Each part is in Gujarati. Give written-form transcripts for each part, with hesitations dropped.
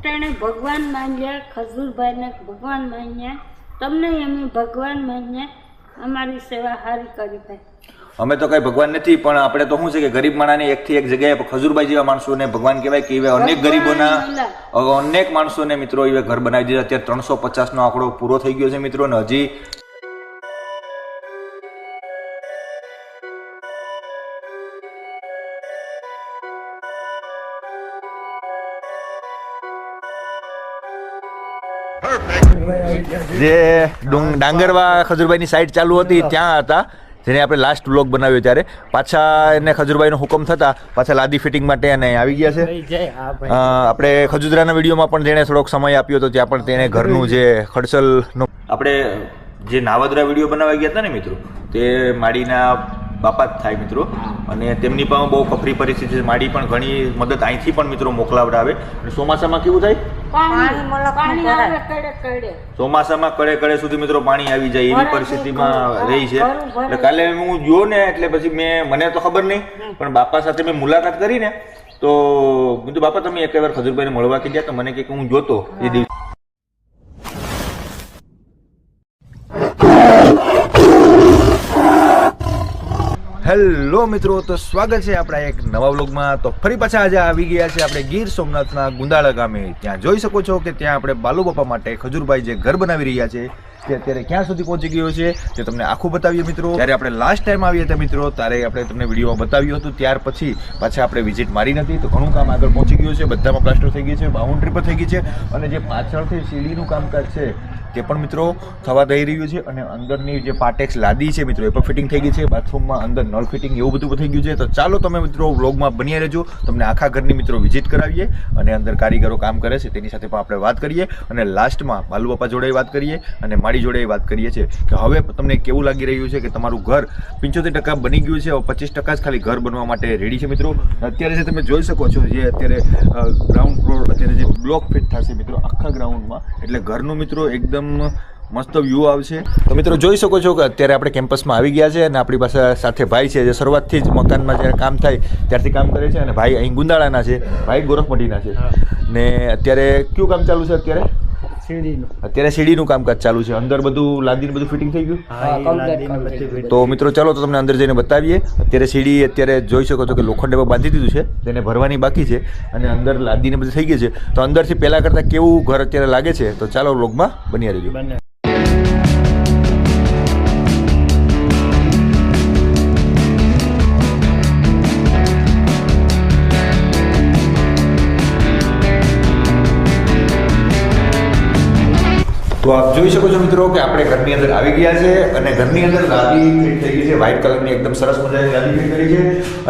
તેણે ભગવાન માન્યા, ખજૂરભાઈને ભગવાન માન્યા, તમને અમે ભગવાન માન્યા. અમારી સેવા સારી કરી ભાઈ. અમે તો કઈ ભગવાન નથી, પણ આપણે તો શું છે કે ગરીબ માણસને એકથી એક જગ્યાએ ખજૂરભાઈ જેવા માણસોને ભગવાન કહેવાય કે એવા અનેક ગરીબોના અનેક માણસોને મિત્રો એવા ઘર બનાવી દીધા. અત્યારે 350 નો આંકડો પૂરો થઈ ગયો છે મિત્રો, ને હજી જે ડાંગરવા ખજૂરભાઈની સાઈડ ચાલુ હતી ત્યાં હતા, જેને આપણે લાસ્ટ વ્લોગ બનાવ્યો ત્યારે પાછા એને ખજૂરભાઈનો હુકમ થતા પાછા લાદી ફિટિંગ માટે એને આવી ગયા છે. આપણે ખજૂદરાના વિડીયોમાં પણ જેણે થોડોક સમય આપ્યો હતો ત્યાં પણ તેને ઘરનું જે ખડસલનું આપણે જે નાવદરા વિડીયો બનાવવા ગયા હતા ને મિત્રો, તે માડીના બાપા જ થાય મિત્રો, અને તેમની પણ બહુ કફરી પરિસ્થિતિ છે. માડી પણ ઘણી મદદ અહીંથી પણ મિત્રો મોકલાવડાવે. અને ચોમાસામાં કેવું થાય, ચોમાસામાં કડે કડે સુધી મિત્રો પાણી આવી જાય એવી પરિસ્થિતિમાં રહી છે. એટલે કાલે હું જોયો ને એટલે પછી મને તો ખબર નહીં, પણ બાપા સાથે મેં મુલાકાત કરી ને તો કીધું બાપા તમે એક વાર ખજૂરભાઈને મળવા કીધા, તો મને કે હું જોતો એ દિવસ. હેલો મિત્રો, તો સ્વાગત છે આપણા એક નવા વ્લોગમાં. તો ફરી પાછા આજે આવી ગયા છે આપણે ગીર સોમનાથના ગુંદાળા ગામે. ત્યાં જોઈ શકો છો કે ત્યાં આપણે બાલુ બાપા માટે ખજૂરભાઈ જે ઘર બનાવી રહ્યા છે તે અત્યારે ક્યાં સુધી પહોંચી ગયો છે તે તમને આખું બતાવીએ મિત્રો. ત્યારે આપણે લાસ્ટ ટાઈમ આવ્યા હતા મિત્રો, ત્યારે આપણે તમને વિડીયોમાં બતાવ્યું હતું. ત્યાર પછી પાછા આપણે વિઝિટ મારી નથી, તો ઘણું કામ આગળ પહોંચી ગયું છે. બધામાં પ્લાસ્ટર થઈ ગઈ છે, બાઉન્ડ્રી પર થઈ ગઈ છે, અને જે પાછળથી સીડીનું કામકાજ છે તે પણ મિત્રો થવા દઈ રહ્યું છે. અને અંદરની જે પાટેક્સ લાદી છે મિત્રો એ પણ ફિટિંગ થઈ ગઈ છે. બાથરૂમમાં અંદર નળ ફિટિંગ એવું બધું થઈ ગયું છે. તો ચાલો તમે મિત્રો વ્લોગમાં બન્યા રહેજો, તમને આખા ઘરની મિત્રો વિઝિટ કરાવીએ અને અંદર કારીગરો કામ કરે છે તેની સાથે પણ આપણે વાત કરીએ, અને લાસ્ટમાં બાલુ બાપા જોડે વાત કરીએ અને માડી જોડે વાત કરીએ છીએ કે હવે તમને કેવું લાગી રહ્યું છે કે તમારું ઘર 75% બની ગયું છે, 25% જ ખાલી ઘર બનવા માટે રેડી છે મિત્રો. અત્યારે જે તમે જોઈ શકો છો જે અત્યારે ગ્રાઉન્ડ ફ્લોર અત્યારે જે બ્લોક ફિટ થશે મિત્રો આખા ગ્રાઉન્ડમાં, એટલે ઘરનું મિત્રો એકદમ મસ્ત વ્યૂ આવશે. તો મિત્રો જોઈ શકો છો કે અત્યારે આપણે કેમ્પસમાં આવી ગયા છે, અને આપણી પાસે સાથે ભાઈ છે જે શરૂઆતથી જ મકાનમાં જ્યારે કામ થાય ત્યારથી કામ કરે છે. અને ભાઈ અહીં ગુંદાળાના છે, ભાઈ ગોરખમઢીના છે. ને અત્યારે કયું કામ ચાલુ છે? અત્યારે સીડીનું કામકાજ ચાલુ છે. અંદર બધું લાદીનું બધું ફિટિંગ થઈ ગયું. તો મિત્રો ચાલો તો તમને અંદર જઈને બતાવીએ. અત્યારે સીડી અત્યારે જોઈ શકો છો કે લોખંડે બાંધી દીધું છે, તેને ભરવાની બાકી છે, અને અંદર લાદીને બધું થઈ ગઈ છે. તો અંદરથી પહેલા કરતાં કેવું ઘર અત્યારે લાગે છે તો ચાલો વ્લોગમાં બન્યા રહેજો. તો આપ જોઈ શકો છો મિત્રો કે આપણે ઘરની અંદર આવી ગયા છે, અને ઘરની અંદર લાદી ફિટ થઈ ગઈ છે. વ્હાઇટ કલરની એકદમ સરસ મજાની લાદી ફિટ કરી છે,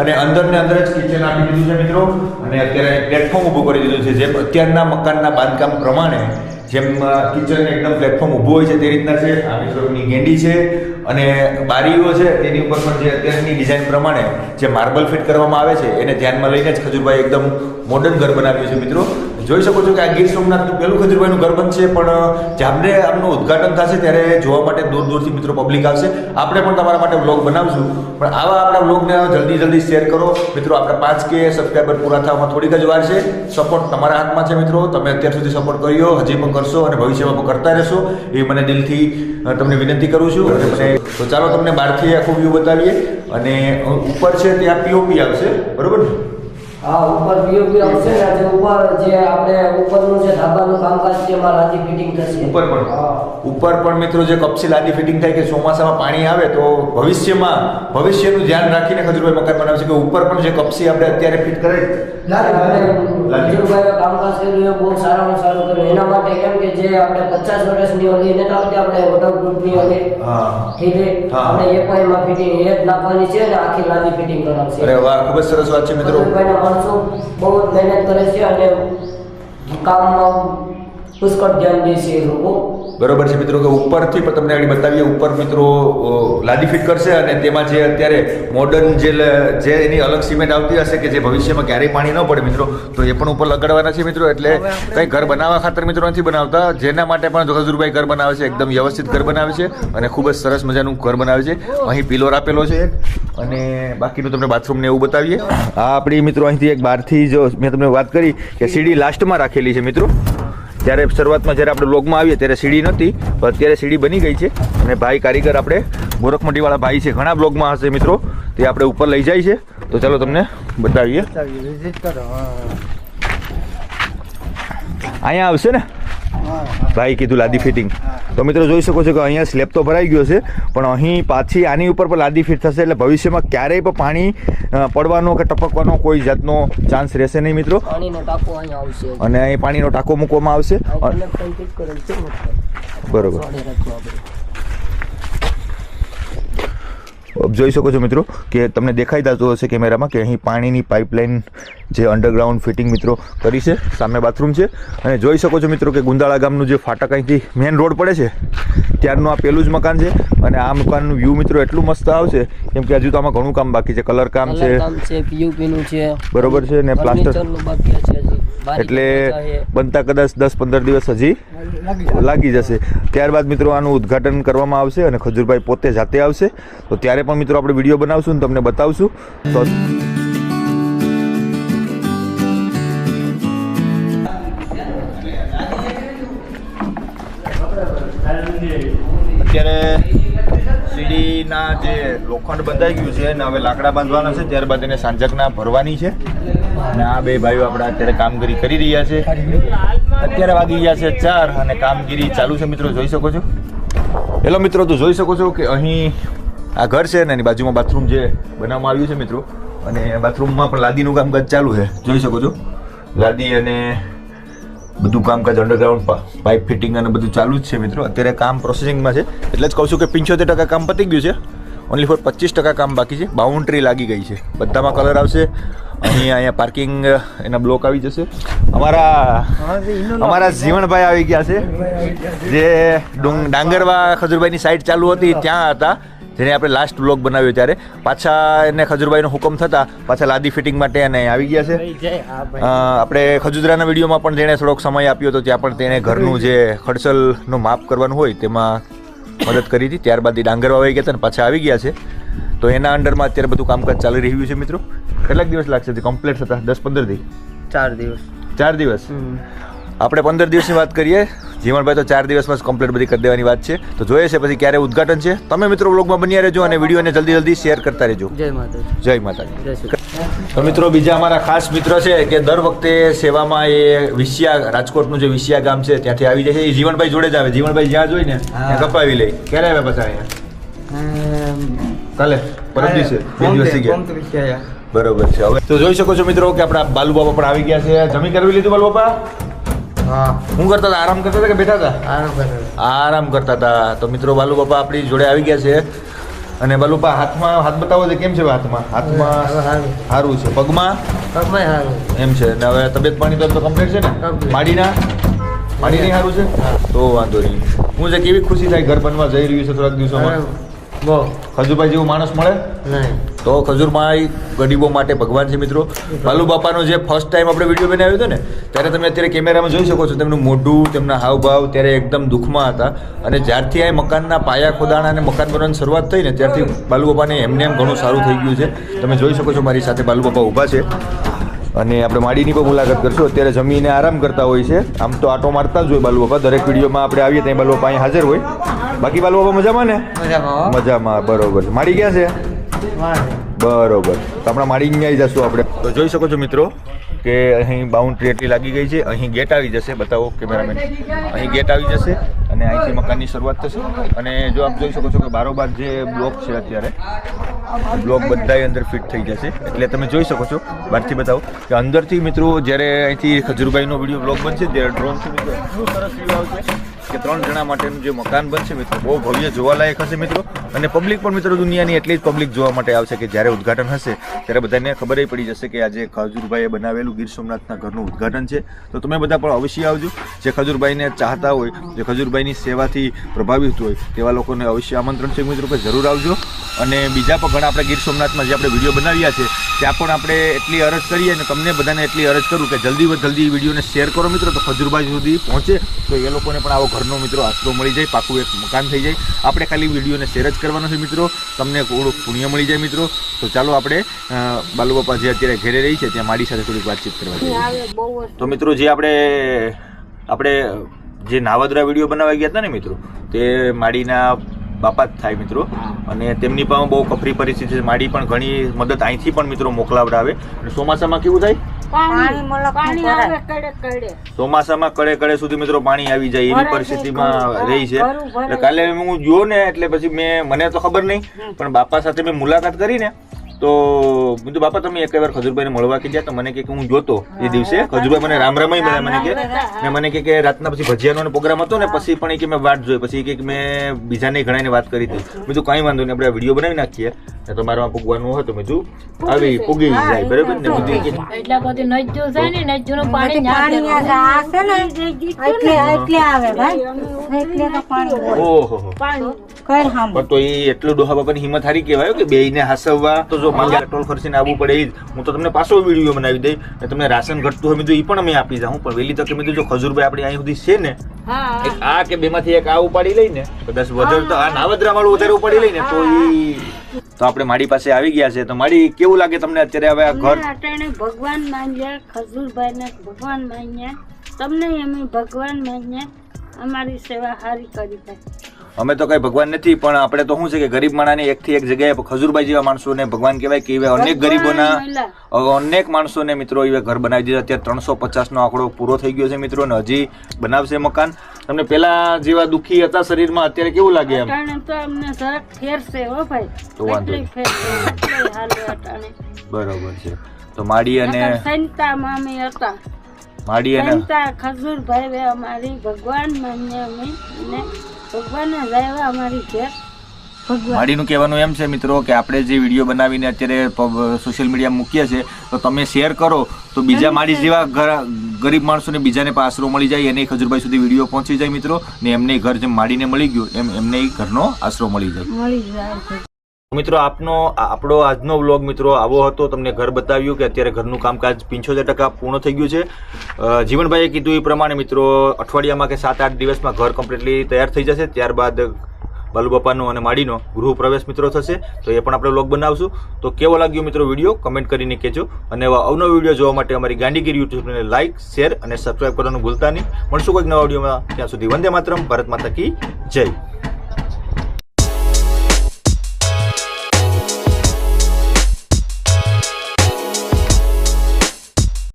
અને અંદર ને અંદર જ કિચન આપી દીધું છે મિત્રો. અને અત્યારે પ્લેટફોર્મ ઊભું કરી દીધું છે, જેમ અત્યારના મકાનના બાંધકામ પ્રમાણે જેમ કિચન એકદમ પ્લેટફોર્મ ઊભું હોય છે તે રીતના છે. આ મિત્રોની ગેંડી છે, અને બારીઓ છે તેની ઉપર પણ જે અત્યારની ડિઝાઇન પ્રમાણે જે માર્બલ ફિટ કરવામાં આવે છે એને ધ્યાનમાં લઈને જ ખજૂરભાઈ એકદમ મોડર્ન ઘર બનાવ્યું છે મિત્રો. જોઈ શકો છો કે આ ગીર સોમનાથનું પહેલું ખજૂરભાઈનું ઘર બનશે, પણ જ્યારે આમનું ઉદ્ઘાટન થશે ત્યારે જોવા માટે દૂર દૂરથી મિત્રો પબ્લિક આવશે. આપણે પણ તમારા માટે વ્લોગ બનાવશું, પણ આવા આપણા વ્લોગને જલ્દી શેર કરો મિત્રો. આપણે 5K સબસ્ક્રાઈબર પૂરા થવામાં થોડીક જ વાર છે. સપોર્ટ તમારા હાથમાં છે મિત્રો. તમે અત્યાર સુધી સપોર્ટ કર્યો, હજી પણ કરશો, અને ભવિષ્યમાં પણ કરતા રહેશો એ મને દિલથી તમને વિનંતી કરું છું. તો ચાલો તમને બહારથી આખું વ્યૂ બતાવીએ. અને ઉપર છે ત્યાં પીઓપી આવશે, બરોબર ને? હા, ઉપર પીઓપી આવશે ને જે ઉપર જે આપણે ઉપરનું જે ધાબાનું કામકાજ છે એમાં લાદી ફિટિંગ થશે. ઉપર પણ મિત્રો જે કપસી લાદી ફિટિંગ થાય કે ચોમાસામાં પાણી આવે તો ભવિષ્યનું ધ્યાન રાખીને ખજૂરભાઈ મકાન બનાવે છે કે ઉપર પણ જે કપસી આપણે અત્યારે ફિટ કરે ખજૂરભાઈએ કામકાજ કર્યું એ બહુ સારામાં સારું કર્યું. એના માટે કેમ કે જે આપણે 50 વર્ષની ઓલી ને તો આપણે વોટરપ્રૂફની ઓલી કીધી આપણે એ પણ એમાં ફિટિંગ એ જ નાખવાની છે ને આખી લાદી ફિટિંગ કરાવશે. અરે વાહ, ખૂબ જ સરસ વાત છે મિત્રો. બહુ મહેનત કરે છે અને કામમાં પુષ્કળ ધ્યાન દે છે એ લોકો. બરોબર છે મિત્રો, કે ઉપરથી પણ તમને આગળ બતાવીએ. ઉપર મિત્રો લાદી ફિટ કરશે અને તેમાં જે અત્યારે મોડર્ન જે એની અલગ સિમેન્ટ આવતી હશે કે જે ભવિષ્યમાં ક્યારેય પાણી ન પડે મિત્રો, તો એ પણ ઉપર લગાડવાના છે મિત્રો. એટલે કંઈ ઘર બનાવવા ખાતર મિત્રો નથી બનાવતા, જેના માટે પણ ખજૂરભાઈ ઘર બનાવે છે, એકદમ વ્યવસ્થિત ઘર બનાવે છે અને ખૂબ જ સરસ મજાનું ઘર બનાવે છે. અહીં પિલોર આપેલો છે અને બાકીનું તમને બાથરૂમને એવું બતાવીએ. આ આપણી મિત્રો અહીંથી એક બહારથી જો મેં તમને વાત કરી કે સીડી લાસ્ટમાં રાખેલી છે મિત્રો. ત્યારે શરૂઆતમાં જ્યારે આપણે બ્લોગમાં આવીએ ત્યારે સીડી નહોતી, પણ અત્યારે સીડી બની ગઈ છે. અને ભાઈ કારીગર આપણે ગોરખમંડીવાળા ભાઈ છે, ઘણા બ્લોગમાં હશે મિત્રો, તે આપણે ઉપર લઈ જાય છે. તો ચાલો તમને બતાવીએ. અહીંયા આવશે ને ભાઈ કીધું લાદી ફિટિંગ. તો મિત્રો જોઈ શકો છો કે અહીંયા સ્લેબ તો ભરાઈ ગયો છે, પણ અહીં પાછી આની ઉપર પણ લાદી ફિટ થશે. એટલે ભવિષ્યમાં ક્યારેય પણ પાણી પડવાનો કે ટપકવાનો કોઈ જાતનો ચાન્સ રહેશે નહીં મિત્રો. પાણીનો ટાંકો અહીંયા આવશે અને અહીં પાણીનો ટાંકો મૂકવામાં આવશે. બરોબર, જોઈ શકો છો મિત્રો કે તમને દેખાઈ જતું હશે કેમેરામાં કે અહીં પાણીની પાઇપલાઇન જે અંડરગ્રાઉન્ડ ફિટિંગ મિત્રો કરી છે. સામે બાથરૂમ છે અને જોઈ શકો છો મિત્રો કે ગુંદાળા ગામનું જે ફાટક અહીંથી મેઇન રોડ પડે છે ત્યારનું આ પહેલું જ મકાન છે. અને આ મકાનનું વ્યૂ મિત્રો એટલું મસ્ત આવશે કેમ કે હજુ તો આમાં ઘણું કામ બાકી છે. કલર કામ છે, પીયુપી નું છે, બરોબર છે, ને પ્લાસ્ટર એટલે બનતા કદાચ 10-15 દિવસ હજી લાગી જશે. ત્યારબાદ મિત્રો આનું ઉદ્ઘાટન કરવામાં આવશે અને ખજૂરભાઈ પોતે જાતે આવશે. તો ત્યારે પણ મિત્રો આપણે વિડીયો બનાવશું ને તમને બતાવશું. તો અત્યારે સીડીના જે લોખંડ બંધાઈ ગયું છે અને હવે લાકડા બાંધવાના છે, ત્યારબાદ એને સાંજકના ભરવાની છે. અને આ બે ભાઈઓ આપણા અત્યારે કામગીરી કરી રહ્યા છે. અત્યારે વાગી ગયા છે 4 અને કામગીરી ચાલુ છે મિત્રો, જોઈ શકો છો. હેલો મિત્રો, તો જોઈ શકો છો કે અહીં આ ઘર છે ને એની બાજુમાં બાથરૂમ જે બનાવવામાં આવ્યું છે મિત્રો, અને બાથરૂમમાં પણ લાદીનું કામકાજ ચાલુ છે. જોઈ શકો છો લાદી અને બધું કામકાજ અંડરગ્રાઉન્ડ પાઇપ ફિટિંગ અને બધું ચાલુ જ છે મિત્રો. અત્યારે કામ પ્રોસેસિંગમાં છે, એટલે જ કહું છું કે 75% કામ પતી ગયું છે, ઓનલી ફોર 25% કામ બાકી છે. બાઉન્ડ્રી લાગી ગઈ છે, બધામાં કલર આવશે. અહીંયા પાર્કિંગ એના બ્લોક આવી જશે. અમારા જીવણભાઈ આવી ગયા છે, જે ડાંગરવા ખજૂરભાઈની સાઈડ ચાલુ હતી ત્યાં હતા, જેને આપણે લાસ્ટ બ્લોગ બનાવ્યો ત્યારે. પાછા એને ખજૂરભાઈનો હુકમ થતા પાછા લાદી ફિટિંગ માટે એને આવી ગયા છે. આપણે ખજૂદરાના વિડીયોમાં પણ જેણે થોડોક સમય આપ્યો હતો, ત્યાં પણ તેણે ઘરનું જે ખડસલનું માપ કરવાનું હોય તેમાં મદદ કરી હતી. ત્યારબાદ એ ડાંગરવા આવી ગયા હતા અને પાછા આવી ગયા છે. તો એના અંડરમાં અત્યારે બધું કામકાજ ચાલી રહ્યું છે મિત્રો. કેટલાક દિવસ લાગશે કમ્પ્લીટ થતા? 10-15 દી? 4 દિવસ. 4 દિવસ? આપણે 15 દિવસની વાત કરીએ, જીવણભાઈ તો 4 દિવસમાં જ કમ્પ્લીટ બધી કરી દેવાની વાત છે. તો જોઈએ છે પછી ક્યારે ઉદ્ઘાટન છે. તમે મિત્રો વ્લોગમાં બન્યા રહેજો અને વિડીયોને જલ્દી શેર કરતા રહેજો. જય માતાજી. જય માતાજી. તો મિત્રો બીજા અમારા ખાસ મિત્ર છે કે દર વખતે સેવામાં એ વિસિયા, રાજકોટનું જે વિસિયા ગામ છે ત્યાંથી આવી જાય છે. એ જીવણભાઈ જોડે જ આવે. જીવણભાઈ જ્યાં જોઈ ને ત્યાં કપાવી લે. ક્યારે આવ્યા પાછા અહીંયા? કાલે, પરમ દિવસે, 2 દિવસ થઈ ગયા. બરોબર છે. હવે તો જોઈ શકો છો મિત્રો કે આપણા બાલુ બાપા પણ આવી ગયા છે. જમી કરવી લીધું બાલુ બાપા? હા. શું કરતા હતા? આરામ કરતા હતા કે બેઠા હતા? આરામ કરતા હતા. તો મિત્રો બાલુ બાપા આપણી જોડે આવી ગયા છે. અને બાલુ બાપા હાથમાં હાથ બતાવો છે, કેમ છે હાથમાં? સારું છે. પગમાં એમ છે. અને હવે તબિયત પાણી તો કમ્પ્લીટ છે ને? માડીની સારું છે? તો વાંધો નહીં. હું છે કેવી ખુશી થાય ઘર બનવા જઈ રહ્યું છે થોડાક દિવસોમાં. ખજૂરભાઈ જેવું માણસ મળે નહીં. તો ખજૂરભાઈ ગરીબો માટે ભગવાન છે મિત્રો. બાલુ બાપાનો જે ફર્સ્ટ ટાઈમ આપણે વિડીયો બનાવ્યો હતો ને ત્યારે તમે અત્યારે કેમેરામાં જોઈ શકો છો તેમનું મોઢું, તેમના હાવભાવ ત્યારે એકદમ દુઃખમાં હતા. અને જ્યારથી આ મકાનના પાયા ખોદાણા અને મકાન બનવાની શરૂઆત થઈ ને ત્યારથી બાલુ બાપાને એમને ઘણું સારું થઈ ગયું છે. તમે જોઈ શકો છો મારી સાથે બાલુ બાપા ઊભા છે. અને આપણે માડીની પણ મુલાકાત કરશું. અત્યારે જમીને આરામ કરતા હોય છે. આમ તો આટો મારતા જ હોય બાલુ બાપા, દરેક વિડીયોમાં આપણે આવીએ ત્યાં બાલુ બાપા અહીં હાજર હોય. બાકી બાલુ બાપા મજામાં ને? મજામાં. બરોબર. માડી ક્યાં છે? બરોબર. તો આપણા માડી આવી જશું આપણે. તો જોઈ શકો છો મિત્રો કે અહીં બાઉન્ડ્રી એટલી લાગી ગઈ છે. અહીં ગેટ આવી જશે. બતાવો કેમેરામેન. અહીં ગેટ આવી જશે અને અહીંથી મકાનની શરૂઆત થશે. અને જો આપ જોઈ શકો છો કે બારોબાર જે બ્લોક છે અત્યારે બ્લોક બધાય અંદર ફિટ થઈ જશે. એટલે તમે જોઈ શકો છો. બહારથી બતાવો કે અંદરથી મિત્રો જ્યારે અહીંથી ખજૂરભાઈનો વિડીયો બ્લોગ બનશે ત્યારે ડ્રોનથી મિત્રો એટલું સરસ વ્યૂ આવશે કે 3 જણા માટેનું જે મકાન બનશે મિત્રો બહુ ભવ્ય જોવાલાયક હશે મિત્રો. અને પબ્લિક પણ મિત્રો દુનિયાની એટલી જ પબ્લિક જોવા માટે આવશે કે જ્યારે ઉદ્ઘાટન હશે ત્યારે બધાને ખબર પડી જશે કે આજે ખજૂરભાઈએ બનાવેલું ગીર સોમનાથના ઘરનું ઉદ્ઘાટન છે. તો તમે બધા પણ અવશ્ય આવજો. જે ખજૂરભાઈને ચાહતા હોય, જે ખજૂરભાઈની સેવાથી પ્રભાવિત હોય તેવા લોકોને અવશ્ય આમંત્રણ છે મિત્રો કે જરૂર આવજો. અને બીજા પણ ઘણા આપણે ગીર સોમનાથમાં જે આપણે વિડીયો બનાવ્યા છે ત્યાં પણ આપણે એટલી અરજ કરીએ અને તમને બધાને એટલી અરજ કરું કે જલ્દી વિડીયોને શેર કરો મિત્રો, તો ખજૂરભાઈ સુધી પહોંચે તો એ લોકોને પણ આવો ઘરનો મિત્રો આશરો મળી જાય, પાકું એક મકાન થઈ જાય. આપણે ખાલી વિડીયોને શેર જ કરવાનો છે મિત્રો, તમને થોડું પુણ્ય મળી જાય મિત્રો. તો ચાલો આપણે બાલુ બાપા જે અત્યારે ઘેરે રહી છે ત્યાં માડી સાથે થોડીક વાતચીત કરવા જઈએ. તો મિત્રો જે આપણે જે નાવદરા વિડીયો બનાવવા ગયા હતા ને મિત્રો, તે માડીના બાપા જ થાય મિત્રો. અને તેમની પણ બહુ કફરી પરિસ્થિતિ છે. માડી પણ ઘણી મદદ અહીંથી પણ મિત્રો મોકલાવડાવે. અને ચોમાસામાં કેવું થાય, ચોમાસામાં કડે સુધી મિત્રો પાણી આવી જાય એવી પરિસ્થિતિમાં રહી છે. એટલે કાલે હું જોયો ને એટલે પછી મને તો ખબર નહીં, પણ બાપા સાથે મેં મુલાકાત કરીને તો બીજું બાપા તમે એક વાર ખજૂરભાઈને મળવા કે ગયા તો મને કે હું જોતો એ દિવસે ખજૂરભાઈ મને રામ મળ્યા. મને કે રાતના પછી ભજીયાનો પ્રોગ્રામ હતો ને પછી પણ કે મેં વાટ જોઈ, પછી કે મેં બીજાને ઘણાને વાત કરી હતી. બીજું કઈ વાંધો નહીં, આપણે વિડીયો બનાવી નાખીએ ને તમારે પૂગવાનું હોય તો બીજું આવી પૂગી જાય બરાબર ને. એટલા બધી નજ્જુ છે ને, નજ્જુનું પાણી પણ તો એ એટલું ડોહા બાપાની હિંમત હારી કહેવાય કે બેયને હાસવવા. તો જો માંગે ટોલ ખર્ચીને આવવું પડે એ જ હું તો તમને પાછો વિડીયો બનાવી દઈ અને તમને રાશન ઘટતું હોય બીજું એ પણ અમે આપી જાઉં. પણ વહેલી તકે મેં જો ખજૂરભાઈ આપણી અહીં સુધી છે ને આ કે બેમાંથી એક આ ઉપાડી લઈને કદાચ વધારે તો આ નાવદરા વાળું વધારે ઉપાડી લઈને તો આપણે માડી પાસે આવી ગયા છે. તો માડી કેવું લાગે તમને અત્યારે હવે આ ઘર? અટાણે ભગવાન માન્યા, ખજૂરભાઈને ભગવાન માન્યા, તમને અમે ભગવાન માન્યા, અમારી સેવા સારી કરી થાય. અમે તો કઈ ભગવાન નથી, પણ આપણે તો શું છે કે ગરીબ માણસને એકથી એક જગ્યાએ ખજૂરભાઈ જેવા માણસોને ભગવાન કહેવાય કે એવા અનેક ગરીબોના અનેક માણસોને મિત્રો એ ઘર બનાવી દીધા. અત્યારે 350 નો આંકડો પૂરો થઈ ગયો છે મિત્રો, અને હજી બનાવશે મકાન. તમને પેલા જેવા દુખી હતા શરીરમાં અત્યારે કેવું લાગે એમ? તો અમને જરાક ફેર છે હો ભાઈ, તો વાંધો બરોબર છે. તો માડી અને સંતામાં અમે હતા, માડી અને ખજૂરભાઈ અમારી ભગવાન માન્યા અમે, અને ભગવાનને લાવ્યા અમારી ઘેર. માડીનું કહેવાનું એમ છે મિત્રો કે આપણે જે વિડીયો બનાવીને અત્યારે સોશિયલ મીડિયામાં મૂકીએ છીએ તો તમે શેર કરો તો બીજા માડી જેવા ગરીબ માણસોને બીજાને પણ આશરો મળી જાય, એને ખજૂરભાઈ સુધી વિડીયો પહોંચી જાય મિત્રો, ને એમને ઘર જેમ માડીને મળી ગયું એમ એમને ઘરનો આશરો મળી જાય. મિત્રો આપણો આજનો વ્લોગ મિત્રો આવો હતો. તમને ઘર બતાવ્યું કે અત્યારે ઘરનું કામકાજ 75% પૂર્ણ થઈ ગયું છે. જીવનભાઈએ કીધું એ પ્રમાણે મિત્રો અઠવાડિયામાં કે 7-8 દિવસમાં ઘર કમ્પ્લીટલી તૈયાર થઈ જશે. ત્યારબાદ બાલુ બાપાનો અને માડીનો ગૃહ પ્રવેશ મિત્રો થશે. તો એ પણ આપણે વ્લોગ બનાવશું. તો કેવો લાગ્યો મિત્રો વિડીયો કમેન્ટ કરીને કહેજો. અને અવનવો વિડીયો જોવા માટે અમારી ગાંધીગીરી યુટ્યુબ ચેનલને લાઇક, શેર અને સબસ્ક્રાઇબ કરવાનું ભૂલતા નહીં. મળશું કોઈક નવા વિડીયોમાં. ત્યાં સુધી વંદે માતરમ. ભારત માતા કી જય.